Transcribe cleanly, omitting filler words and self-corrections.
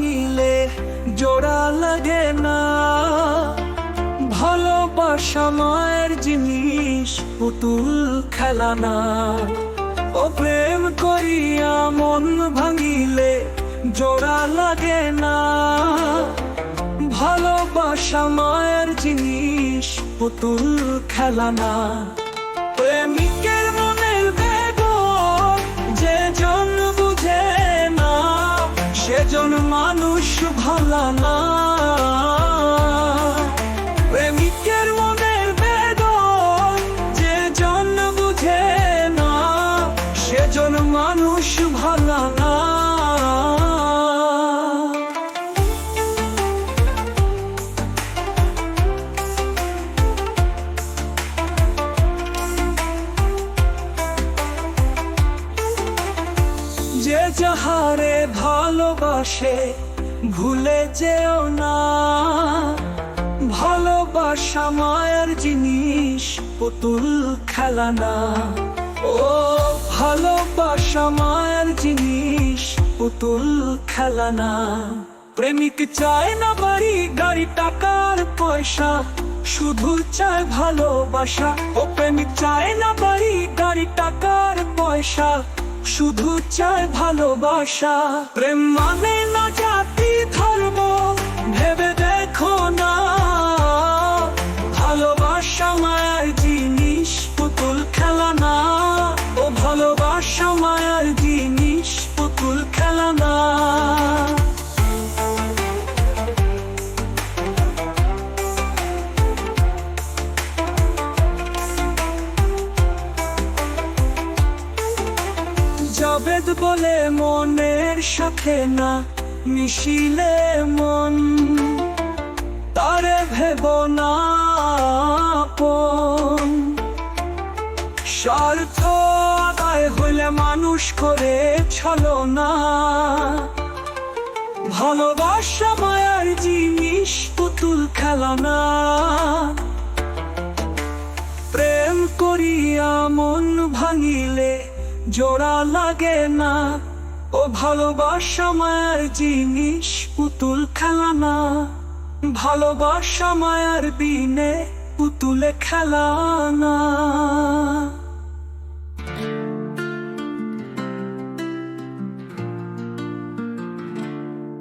ভাঙিলে জোড়া লাগে না। ভালোবাসা মায়ের জিনিস, পুতুল খেলা না। ও প্রেম করিয়া মন ভাঙিলে জোড়া লাগে না। ভালোবাসা মায়ের জিনিস, পুতুল খেলা না। প্রেমিকের মনের বেদনা যে জন বুঝে না, সেজন মানুষ ভালো না। প্রেমিকের মনের বেদনা যে জন বুঝে না, সেজন মানুষ ভালো না। যে যাহারে ভালোবাসে ভুলে যেও না। ভালোবাসা মায়ের জিনিস, পুতুল খেলা না। ও ভালোবাসা মায়ের জিনিস, পুতুল খেলা না। প্রেমিক চায় না বাড়ি গাড়ি টাকার পয়সা, শুধু চায় ভালোবাসা। ও প্রেমিক চায় না বাড়ি গাড়ি টাকার পয়সা, শুধু চায় ভালোবাসা। প্রেম মানে না জাতি ধর্ম, ভেবে দেখো না। ভালোবাসা মায়ের জিনিস, পুতুল খেলা না। ও ভালোবাসা মায়ের জিনিস, পুতুল খেলা না। জাবেদ বলে মনের সাথে না মিশিলে মন, তারে ভেব না আপন। স্বার্থ আদায় হইলে মানুষ করে ছলনা। ভালোবাসা মায়ার জিনিস, পুতুল খেলা না। প্রেম করিয়া মন ভাঙিলে জোড়া লাগে না। ও ভালোবাসা মায়ের জিনিস, পুতুল খেলা না। ভালোবাসা মায়ের বিনে পুতুলে খেলা না।